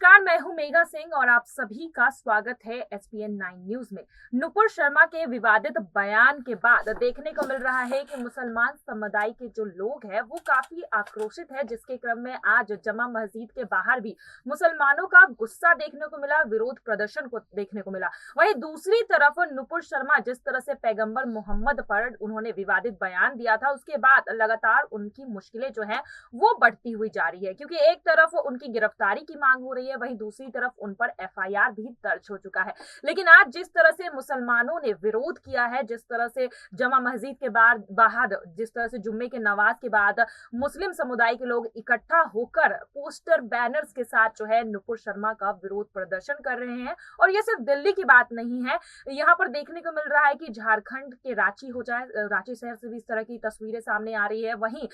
नमस्कार, मैं हूं मेघा सिंह और आप सभी का स्वागत है एसपीएन 9 न्यूज में। नुपुर शर्मा के विवादित बयान के बाद देखने को मिल रहा है कि मुसलमान समुदाय के जो लोग हैं वो काफी आक्रोशित है, जिसके क्रम में आज जमा मस्जिद के बाहर भी मुसलमानों का गुस्सा देखने को मिला, विरोध प्रदर्शन को देखने को मिला। वहीं दूसरी तरफ नुपुर शर्मा जिस तरह से पैगंबर मोहम्मद पर उन्होंने विवादित बयान दिया था, उसके बाद लगातार उनकी मुश्किलें जो है वो बढ़ती हुई जा रही है, क्योंकि एक तरफ उनकी गिरफ्तारी की मांग हो रही है, वहीं दूसरी तरफ उन पर एफआईआर भी दर्ज हो चुका है। लेकिन आज जिस तरह से मुसलमानों ने विरोध किया है, जिस तरह से जमा मस्जिद के बाहर जिस तरह से जुम्मे के नमाज के बाद मुस्लिम समुदाय के लोग इकट्ठा होकर पोस्टर बैनर्स के साथ जो है नुपुर शर्मा का विरोध प्रदर्शन कर रहे हैं। और ये सिर्फ दिल्ली की बात नहीं है, यहाँ पर देखने को मिल रहा है कि झारखंड के रांची हो जाए, रांची शहर से भी इस तरह की तस्वीरें सामने आ रही है। वहीं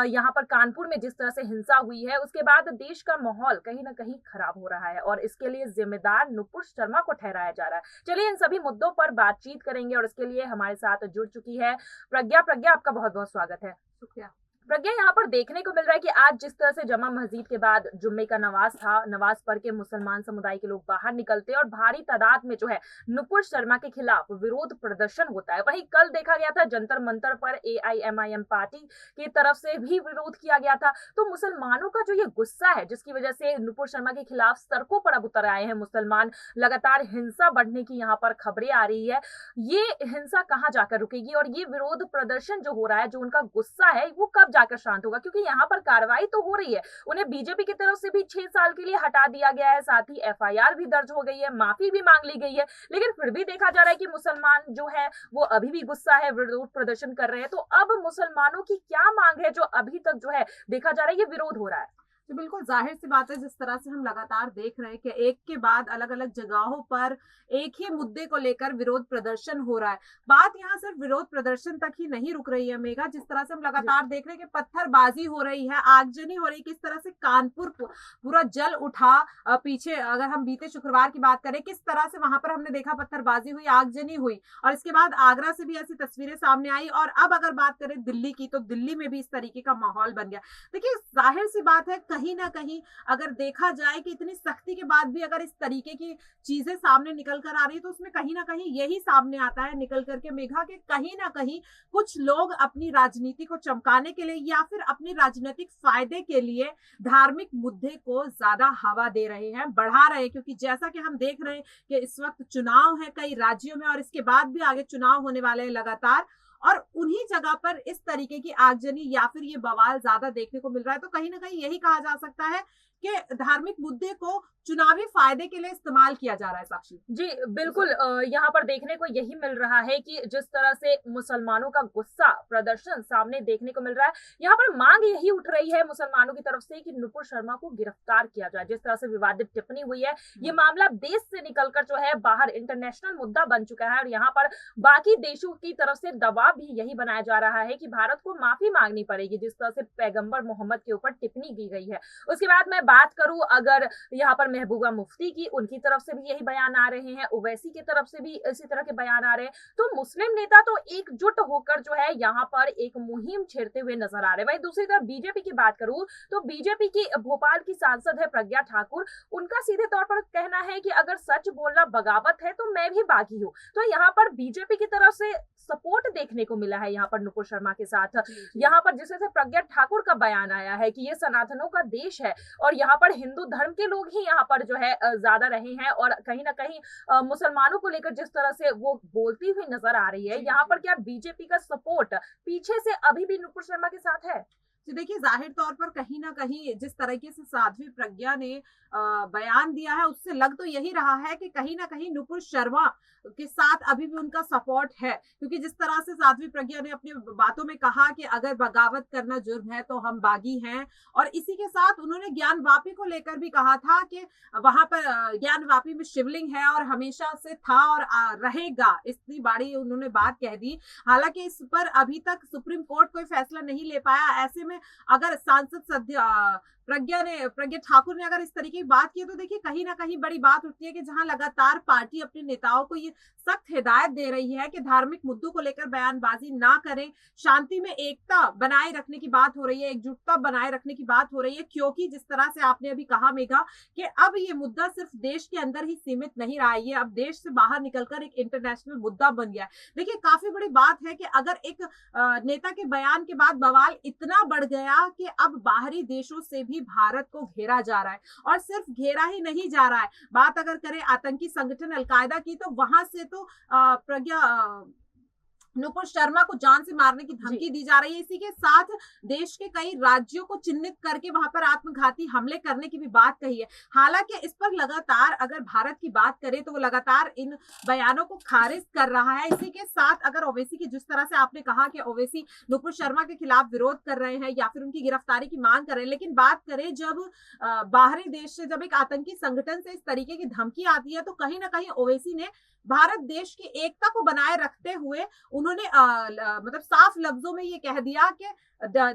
यहाँ पर कानपुर में जिस तरह से हिंसा हुई है, उसके बाद देश का माहौल कहीं ना कहीं खराब हो रहा है और इसके लिए जिम्मेदार नुपुर शर्मा को ठहराया जा रहा है। चलिए इन सभी मुद्दों पर बातचीत करेंगे और इसके लिए हमारे साथ जुड़ चुकी है प्रज्ञा। आपका बहुत बहुत स्वागत है। शुक्रिया। प्रज्ञा, यहाँ पर देखने को मिल रहा है कि आज जिस तरह से जमा मस्जिद के बाद जुम्मे का नमाज था, नमाज पढ़ के मुसलमान समुदाय के लोग बाहर निकलते और भारी तादाद में जो है नुपुर शर्मा के खिलाफ विरोध प्रदर्शन होता है। वहीं कल देखा गया था जंतर मंतर पर एआईएमआईएम पार्टी की तरफ से भी विरोध किया गया था। तो मुसलमानों का जो ये गुस्सा है, जिसकी वजह से नुपुर शर्मा के खिलाफ सड़कों पर अब उतर आए हैं मुसलमान, लगातार हिंसा बढ़ने की यहाँ पर खबरें आ रही है। ये हिंसा कहाँ जाकर रुकेगी और ये विरोध प्रदर्शन जो हो रहा है, जो उनका गुस्सा है, वो कब जाकर शांत होगा? क्योंकि यहाँ पर कार्रवाई तो हो रही है, उन्हें बीजेपी की तरफ से भी 6 साल के लिए हटा दिया गया है, साथ ही एफआईआर भी दर्ज हो गई है, माफी भी मांग ली गई है, लेकिन फिर भी देखा जा रहा है कि मुसलमान जो है वो अभी भी गुस्सा है, विरोध प्रदर्शन कर रहे हैं। तो अब मुसलमानों की क्या मांग है जो अभी तक जो है देखा जा रहा है ये विरोध हो रहा है? तो बिल्कुल जाहिर सी बात है, जिस तरह से हम लगातार देख रहे हैं कि एक के बाद अलग अलग जगहों पर एक ही मुद्दे को लेकर विरोध प्रदर्शन हो रहा है। बात यहाँ सिर्फ विरोध प्रदर्शन तक ही नहीं रुक रही है मेघा, जिस तरह से हम लगातार देख रहे हैं कि पत्थरबाजी हो रही है, आगजनी हो रही है, किस तरह से कानपुर पूरा जल उठा। पीछे अगर हम बीते शुक्रवार की बात करें, किस तरह से वहां पर हमने देखा पत्थरबाजी हुई, आगजनी हुई, और इसके बाद आगरा से भी ऐसी तस्वीरें सामने आई। और अब अगर बात करें दिल्ली की, तो दिल्ली में भी इस तरीके का माहौल बन गया। देखिए जाहिर सी बात है, कहीं ना कहीं अगर देखा जाए कि इतनी सख्ती के बाद भी अगर इस तरीके की चीजें सामने निकल कर आ रही है, तो उसमें कहीं ना कहीं यही सामने आता है निकल करके मेघा, के कहीं ना कहीं कुछ लोग अपनी राजनीति को चमकाने के लिए या फिर अपनी राजनीतिक फायदे के लिए धार्मिक मुद्दे को ज्यादा हवा दे रहे हैं, बढ़ा रहे हैं। क्योंकि जैसा कि हम देख रहे हैं कि इस वक्त चुनाव है कई राज्यों में और इसके बाद भी आगे चुनाव होने वाले हैं लगातार, और उन्हीं जगह पर इस तरीके की आगजनी या फिर ये बवाल ज्यादा देखने को मिल रहा है। तो कहीं ना कहीं यही कहा जा सकता है कि धार्मिक मुद्दे को चुनावी फायदे के लिए इस्तेमाल किया जा रहा है। साक्षी जी बिल्कुल, यहाँ पर देखने को यही मिल रहा है कि जिस तरह से मुसलमानों का गुस्सा प्रदर्शन सामने देखने को मिल रहा है, यहाँ पर मांग यही उठ रही है मुसलमानों की तरफ से कि नुपुर शर्मा को गिरफ्तार किया जाए। जिस तरह से विवादित टिप्पणी हुई है, ये मामला देश से निकलकर जो है बाहर इंटरनेशनल मुद्दा बन चुका है और यहाँ पर बाकी देशों की तरफ से दबाव भी यही बनाया जा रहा है कि भारत को माफी मांगनी पड़ेगी, जिस तरह से पैगंबर मोहम्मद के ऊपर टिप्पणी की गई है। उसके बाद मैं बात करूं अगर यहाँ पर महबूबा मुफ्ती की, उनकी तरफ से भी यही बयान आ रहे हैं, ओवैसी की तरफ से भी इसी तरह के बयान आ रहे हैं। तो मुस्लिम नेता तो एकजुट होकर जो है यहाँ पर एक मुहिम छेड़ते हुए नजर आ रहे हैं। वहीं दूसरी तरफ बीजेपी की बात करूं तो बीजेपी की भोपाल की सांसद है प्रज्ञा ठाकुर, उनका सीधे तौर पर कहना है कि अगर सच बोलना बगावत है तो मैं भी बागी हूँ। तो यहाँ पर बीजेपी की तरफ से सपोर्ट देखने को मिला है यहाँ पर नुपुर शर्मा के साथ। यहाँ पर जिस तरह से प्रज्ञा ठाकुर का बयान आया है कि ये सनातनों का देश है और यहाँ पर हिंदू धर्म के लोग ही यहाँ पर जो है ज्यादा रहे हैं, और कहीं ना कहीं मुसलमानों को लेकर जिस तरह से वो बोलती हुई नजर आ रही है, यहाँ पर क्या बीजेपी का सपोर्ट पीछे से अभी भी नुपुर शर्मा के साथ है? तो देखिए जाहिर तौर पर कहीं ना कहीं जिस तरीके से साध्वी प्रज्ञा ने बयान दिया है, उससे लग तो यही रहा है कि कहीं ना कहीं नुपुर शर्मा के साथ अभी भी उनका सपोर्ट है। क्योंकि जिस तरह से साध्वी प्रज्ञा ने अपनी बातों में कहा कि अगर बगावत करना जुर्म है तो हम बागी हैं, और इसी के साथ उन्होंने ज्ञान वापी को लेकर भी कहा था कि वहां पर ज्ञान वापी में शिवलिंग है और हमेशा से था और रहेगा, इतनी बड़ी उन्होंने बात कह दी। हालांकि इस पर अभी तक सुप्रीम कोर्ट कोई फैसला नहीं ले पाया। ऐसे में में अगर प्रज्ञा ठाकुर ने अगर इस तरीके की बात की है, तो देखिए कहीं ना कहीं बड़ी बात उठती है कि जहां लगातार पार्टी अपने नेताओं को ये सख्त हिदायत दे रही है कि धार्मिक मुद्दों को लेकर बयानबाजी ना करें, शांति में एकता बनाए रखने की बात हो रही है, एकजुटता बनाए रखने की बात हो रही है, क्योंकि जिस तरह से आपने अभी कहा मेघा कि अब ये मुद्दा सिर्फ देश के अंदर ही सीमित नहीं रहा है, ये अब देश से बाहर निकलकर एक इंटरनेशनल मुद्दा बन गया है। देखिए काफी बड़ी बात है कि अगर एक नेता के बयान के बाद बवाल इतना बढ़ गया कि अब बाहरी देशों से भी भारत को घेरा जा रहा है, और सिर्फ घेरा ही नहीं जा रहा है, बात अगर करें आतंकी संगठन अलकायदा की, तो वहां से तो नुपुर शर्मा को जान से मारने की धमकी दी जा रही है। इसी के साथ देश के कई राज्यों को चिन्हित करके वहां पर आत्मघाती हमले करने की भी बात कही है। हालांकि इस पर लगातार अगर भारत की बात करें तो वो लगातार इन बयानों को खारिज कर रहा है। इसी के साथ अगर ओवैसी की, जिस तरह से आपने कहा कि ओवैसी नुपुर शर्मा के खिलाफ विरोध कर रहे हैं या फिर उनकी गिरफ्तारी की मांग कर रहे हैं, लेकिन बात करें जब बाहरी देश से, जब एक आतंकी संगठन से इस तरीके की धमकी आती है, तो कहीं ना कहीं ओवैसी ने भारत देश की एकता को बनाए रखते हुए उन्होंने मतलब साफ लफ्जों में ये कह दिया कि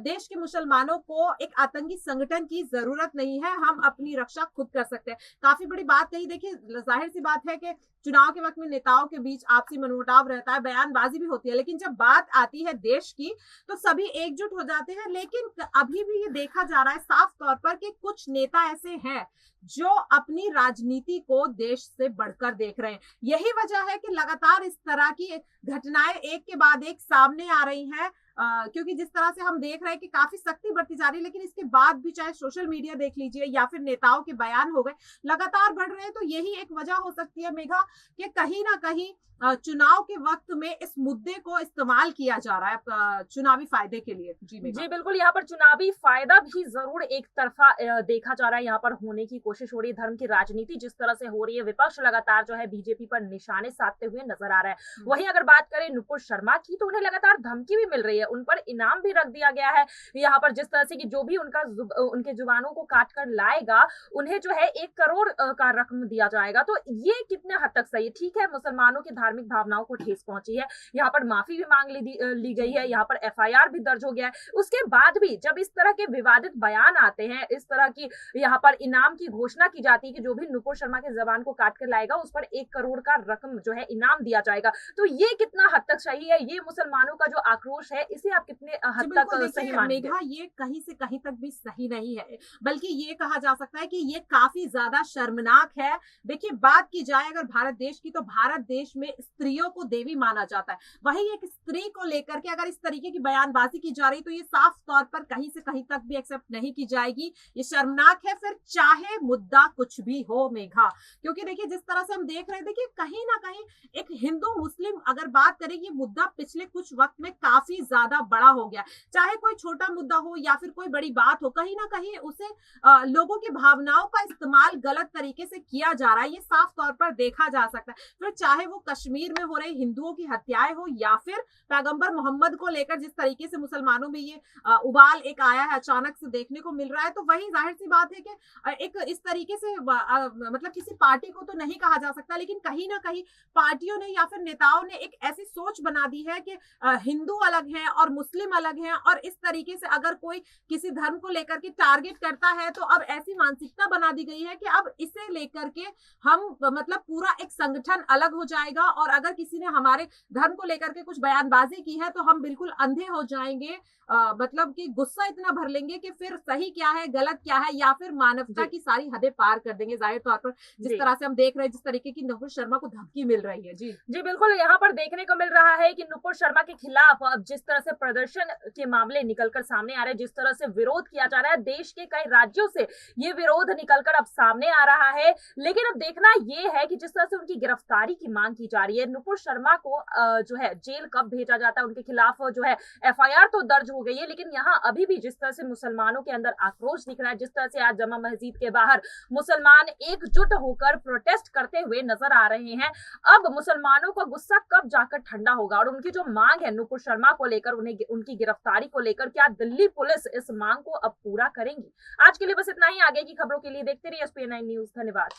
देश के मुसलमानों को एक आतंकी संगठन की जरूरत नहीं है, हम अपनी रक्षा खुद कर सकते हैं। काफी बड़ी बात कही। देखिए जाहिर सी बात है कि चुनाव के वक्त में नेताओं के बीच आपसी मनमुटाव रहता है, बयानबाजी भी होती है, लेकिन जब बात आती है देश की तो सभी एकजुट हो जाते हैं। लेकिन अभी भी ये देखा जा रहा है साफ तौर पर कि कुछ नेता ऐसे हैं जो अपनी राजनीति को देश से बढ़कर देख रहे हैं। यही वजह है कि लगातार इस तरह की घटनाएं एक के बाद एक सामने आ रही हैं, क्योंकि जिस तरह से हम देख रहे हैं कि काफी सख्ती बढ़ती जा रही है, लेकिन इसके बाद भी चाहे सोशल मीडिया देख लीजिए या फिर नेताओं के बयान हो गए, लगातार बढ़ रहे हैं। तो यही एक वजह हो सकती है मेघा कि कहीं ना कहीं चुनाव के वक्त में इस मुद्दे को इस्तेमाल किया जा रहा है चुनावी फायदे के लिए। जी बिल्कुल, यहाँ पर चुनावी फायदा भी जरूर एक तरफा देखा जा रहा है, यहाँ पर होने की कोशिश हो रही है। धर्म की राजनीति जिस तरह से हो रही है, विपक्ष लगातार जो है बीजेपी पर निशाने साधते हुए नजर आ रहा है। वहीं अगर बात करें नुपुर शर्मा की, तो उन्हें लगातार धमकी भी मिल रही है, उन पर इनाम भी रख दिया गया है यहाँ पर, जिस तरह से कि जो भी उनके जुबानों को काट कर लाएगा उन्हें जो है 1 करोड़ का रकम दिया जाएगा। तो ये कितने हद तक सही है? ठीक है, मुसलमानों की धार्मिक भावनाओं को ठेस पहुंची है, यहाँ पर माफी भी मांग ली गई है, यहाँ पर FIR भी दर्ज हो गया है। उसके बाद भी जब इस तरह के विवादित बयान आते हैं, इस तरह की यहाँ पर इनाम की घोषणा की जाती है कि जो भी नुपुर शर्मा के जबान को काट कर लाएगा उस पर 1 करोड़ का रकम जो है इनाम दिया जाएगा, तो ये कितना हद तक सही है? ये मुसलमानों का जो आक्रोश है, इसे आप कितने हद तक सही मानेंगे? मेघा, ये कहीं से कहीं तक भी सही नहीं है, बल्कि ये कहा जा सकता है कि ये काफी ज्यादा शर्मनाक है। देखिए बात की जाए अगर भारत देश की, तो भारत देश में स्त्रियों को देवी माना जाता है। वहीं एक स्त्री को लेकर के अगर इस तरीके की बयानबाजी की जा रही, तो ये साफ तौर पर कहीं से कहीं तक भी एक्सेप्ट नहीं की जाएगी। ये शर्मनाक है, फिर चाहे मुद्दा कुछ भी हो मेघा, क्योंकि देखिए जिस तरह से हम देख रहे हैं, देखिए कहीं ना कहीं एक हिंदू मुस्लिम अगर बात करें, ये मुद्दा पिछले कुछ वक्त में काफी ज्यादा बड़ा हो गया। चाहे कोई छोटा मुद्दा हो या फिर कोई बड़ी बात हो, कहीं ना कहीं उसे लोगों की भावनाओं का इस्तेमाल गलत तरीके से किया जा रहा है, ये साफ तौर पर देखा जा सकता है। फिर चाहे वो कश्मीर में हो रही हिंदुओं की हत्याएं हो या फिर पैगंबर मोहम्मद को लेकर जिस तरीके से मुसलमानों में ये उबाल एक आया है, अचानक से देखने को मिल रहा है, तो वही जाहिर सी बात है कि एक इस तरीके से मतलब किसी पार्टी को तो नहीं कहा जा सकता, लेकिन कहीं ना कहीं पार्टियों ने या फिर नेताओं ने एक ऐसी सोच बना दी है कि हिंदू अलग हैं और मुस्लिम अलग हैं, और इस तरीके से अगर कोई किसी धर्म को लेकर के टारगेट करता है, तो अब ऐसी मानसिकता बना दी गई है कि अब इसे लेकर के हम मतलब पूरा एक संगठन अलग हो जाएगा, और अगर किसी ने हमारे धर्म को लेकर के कुछ बयानबाजी की है तो हम बिल्कुल अंधे हो जाएंगे, मतलब कि गुस्सा इतना भर लेंगे कि फिर सही क्या है गलत क्या है, या फिर मानवता की सारी हदें पार कर देंगे। जाहिर तौर पर जिस तरह से हम देख रहे हैं, जिस तरीके की नुपुर शर्मा को धमकी मिल रही है। जी बिल्कुल, यहाँ पर देखने को मिल रहा है कि नुपुर शर्मा के खिलाफ अब जिस तरह से प्रदर्शन के मामले निकलकर सामने आ रहे हैं, जिस तरह से विरोध किया जा रहा है, देश के कई राज्यों से ये विरोध निकलकर अब सामने आ रहा है। लेकिन अब देखना ये है कि जिस तरह से उनकी गिरफ्तारी की मांग की जा रही है, नुपुर शर्मा को जो है जेल कब भेजा जाता है, उनके खिलाफ जो है FIR तो दर्ज हो गई है, लेकिन यहाँ अभी भी जिस तरह से मुसलमानों के अंदर आक्रोश दिख रहा है, जिस तरह से आज जमा मस्जिद के बाहर मुसलमान एकजुट होकर प्रोटेस्ट करते हुए नजर आ रहे हैं, अब मुसलमानों का गुस्सा कब जाकर ठंडा होगा, और उनकी जो मांग है नुपुर शर्मा को लेकर, उन्हें उनकी गिरफ्तारी को लेकर, क्या दिल्ली पुलिस इस मांग को अब पूरा करेंगी? आज के लिए बस इतना ही। आगे की खबरों के लिए देखते रहिए SPN9 न्यूज। धन्यवाद।